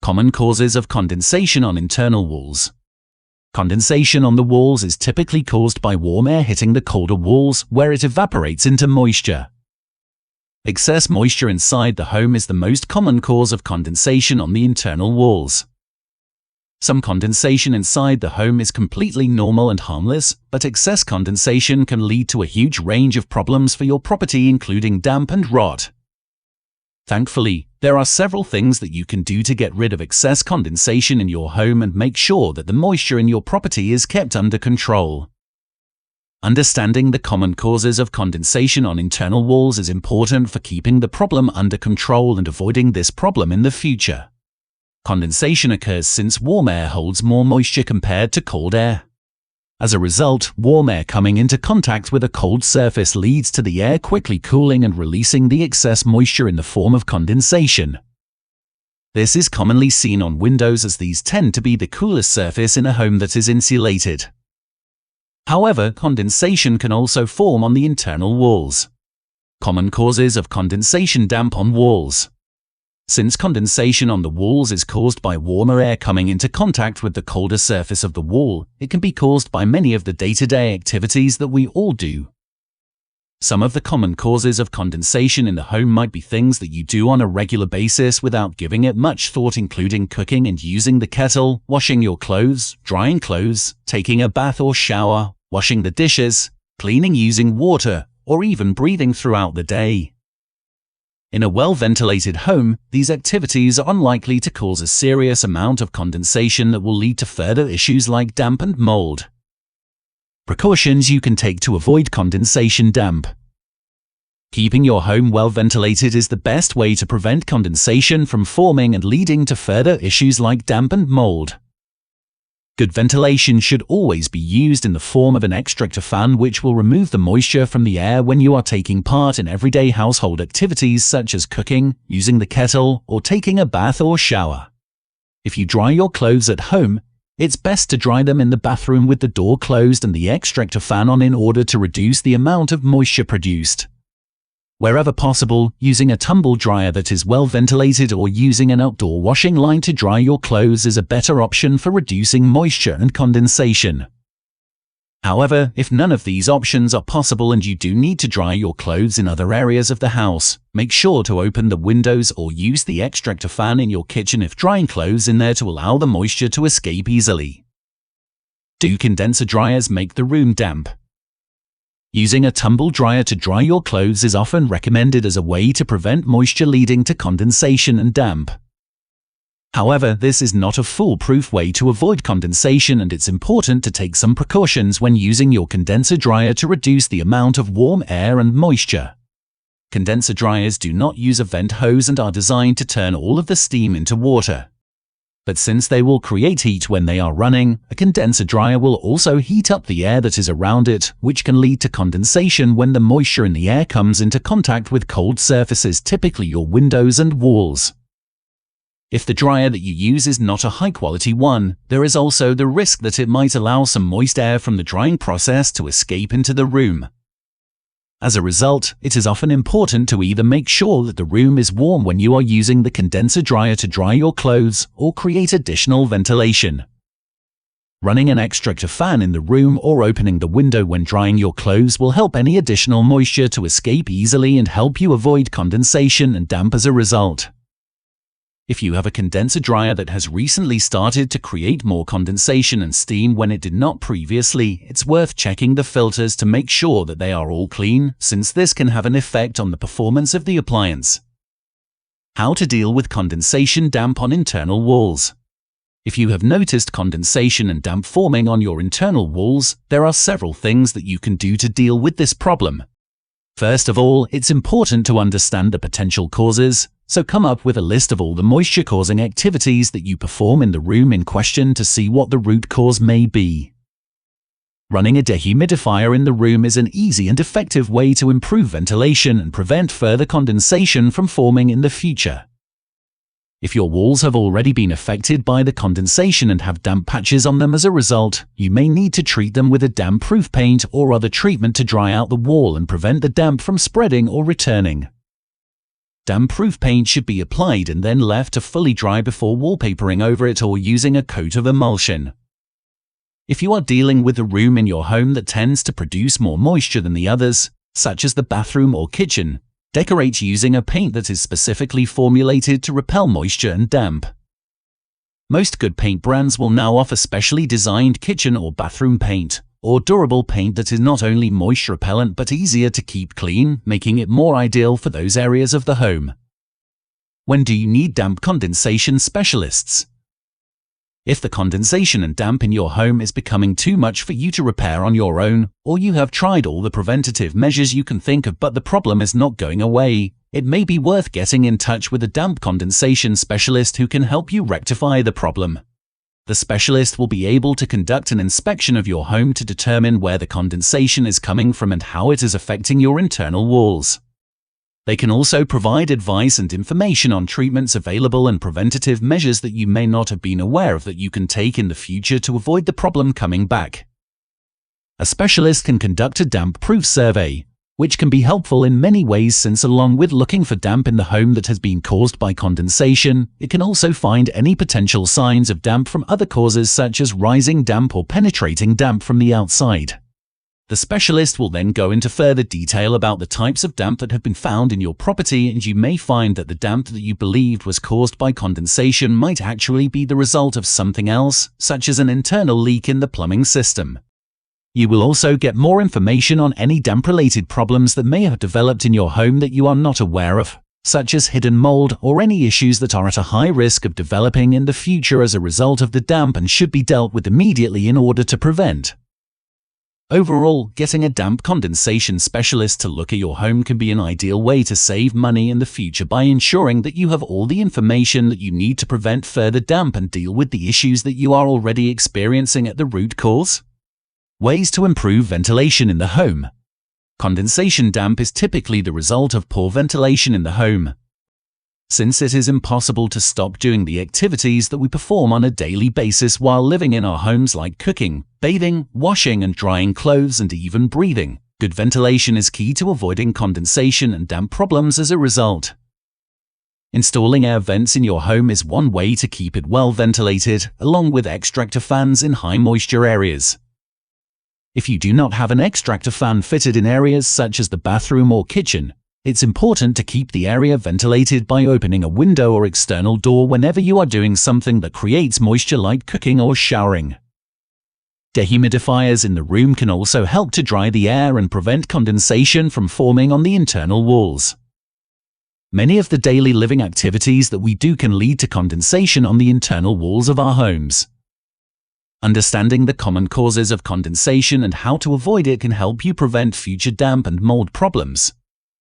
Common causes of condensation on internal walls. Condensation on the walls is typically caused by warm air hitting the colder walls, where it evaporates into moisture. Excess moisture inside the home is the most common cause of condensation on the internal walls. Some condensation inside the home is completely normal and harmless, but excess condensation can lead to a huge range of problems for your property, including damp and rot. Thankfully, there are several things that you can do to get rid of excess condensation in your home and make sure that the moisture in your property is kept under control. Understanding the common causes of condensation on internal walls is important for keeping the problem under control and avoiding this problem in the future. Condensation occurs since warm air holds more moisture compared to cold air. As a result, warm air coming into contact with a cold surface leads to the air quickly cooling and releasing the excess moisture in the form of condensation. This is commonly seen on windows, as these tend to be the coolest surface in a home that is insulated. However, condensation can also form on the internal walls. Common causes of condensation: damp on walls. Since condensation on the walls is caused by warmer air coming into contact with the colder surface of the wall, it can be caused by many of the day-to-day activities that we all do. Some of the common causes of condensation in the home might be things that you do on a regular basis without giving it much thought, including cooking and using the kettle, washing your clothes, drying clothes, taking a bath or shower, washing the dishes, cleaning using water, or even breathing throughout the day. In a well-ventilated home, these activities are unlikely to cause a serious amount of condensation that will lead to further issues like damp and mold. Precautions you can take to avoid condensation: damp. Keeping your home well ventilated is the best way to prevent condensation from forming and leading to further issues like damp and mold. Good ventilation should always be used in the form of an extractor fan, which will remove the moisture from the air when you are taking part in everyday household activities such as cooking, using the kettle, or taking a bath or shower. If you dry your clothes at home, it's best to dry them in the bathroom with the door closed and the extractor fan on in order to reduce the amount of moisture produced. Wherever possible, using a tumble dryer that is well ventilated or using an outdoor washing line to dry your clothes is a better option for reducing moisture and condensation. However, if none of these options are possible and you do need to dry your clothes in other areas of the house, make sure to open the windows or use the extractor fan in your kitchen if drying clothes in there to allow the moisture to escape easily. Do condenser dryers make the room damp? Using a tumble dryer to dry your clothes is often recommended as a way to prevent moisture leading to condensation and damp. However, this is not a foolproof way to avoid condensation, and it's important to take some precautions when using your condenser dryer to reduce the amount of warm air and moisture. Condenser dryers do not use a vent hose and are designed to turn all of the steam into water. But since they will create heat when they are running, a condenser dryer will also heat up the air that is around it, which can lead to condensation when the moisture in the air comes into contact with cold surfaces, typically your windows and walls. If the dryer that you use is not a high-quality one, there is also the risk that it might allow some moist air from the drying process to escape into the room. As a result, it is often important to either make sure that the room is warm when you are using the condenser dryer to dry your clothes or create additional ventilation. Running an extractor fan in the room or opening the window when drying your clothes will help any additional moisture to escape easily and help you avoid condensation and damp as a result. If you have a condenser dryer that has recently started to create more condensation and steam when it did not previously, it's worth checking the filters to make sure that they are all clean, since this can have an effect on the performance of the appliance. How to deal with condensation damp on internal walls. If you have noticed condensation and damp forming on your internal walls, there are several things that you can do to deal with this problem. First of all, it's important to understand the potential causes, so come up with a list of all the moisture-causing activities that you perform in the room in question to see what the root cause may be. Running a dehumidifier in the room is an easy and effective way to improve ventilation and prevent further condensation from forming in the future. If your walls have already been affected by the condensation and have damp patches on them as a result, you may need to treat them with a damp-proof paint or other treatment to dry out the wall and prevent the damp from spreading or returning. Damp-proof paint should be applied and then left to fully dry before wallpapering over it or using a coat of emulsion. If you are dealing with a room in your home that tends to produce more moisture than the others, such as the bathroom or kitchen, decorate using a paint that is specifically formulated to repel moisture and damp. Most good paint brands will now offer specially designed kitchen or bathroom paint, or durable paint that is not only moisture repellent but easier to keep clean, making it more ideal for those areas of the home. When do you need damp condensation specialists? If the condensation and damp in your home is becoming too much for you to repair on your own, or you have tried all the preventative measures you can think of but the problem is not going away, it may be worth getting in touch with a damp condensation specialist who can help you rectify the problem. The specialist will be able to conduct an inspection of your home to determine where the condensation is coming from and how it is affecting your internal walls. They can also provide advice and information on treatments available and preventative measures that you may not have been aware of that you can take in the future to avoid the problem coming back. A specialist can conduct a damp-proof survey, which can be helpful in many ways since along with looking for damp in the home that has been caused by condensation, it can also find any potential signs of damp from other causes such as rising damp or penetrating damp from the outside. The specialist will then go into further detail about the types of damp that have been found in your property, and you may find that the damp that you believed was caused by condensation might actually be the result of something else, such as an internal leak in the plumbing system. You will also get more information on any damp-related problems that may have developed in your home that you are not aware of, such as hidden mold or any issues that are at a high risk of developing in the future as a result of the damp and should be dealt with immediately in order to prevent. Overall, getting a damp condensation specialist to look at your home can be an ideal way to save money in the future by ensuring that you have all the information that you need to prevent further damp and deal with the issues that you are already experiencing at the root cause. Ways to improve ventilation in the home. Condensation damp is typically the result of poor ventilation in the home. Since it is impossible to stop doing the activities that we perform on a daily basis while living in our homes like cooking, bathing, washing and drying clothes and even breathing, good ventilation is key to avoiding condensation and damp problems as a result. Installing air vents in your home is one way to keep it well ventilated, along with extractor fans in high moisture areas. If you do not have an extractor fan fitted in areas such as the bathroom or kitchen, it's important to keep the area ventilated by opening a window or external door whenever you are doing something that creates moisture like cooking or showering. Dehumidifiers in the room can also help to dry the air and prevent condensation from forming on the internal walls. Many of the daily living activities that we do can lead to condensation on the internal walls of our homes. Understanding the common causes of condensation and how to avoid it can help you prevent future damp and mold problems.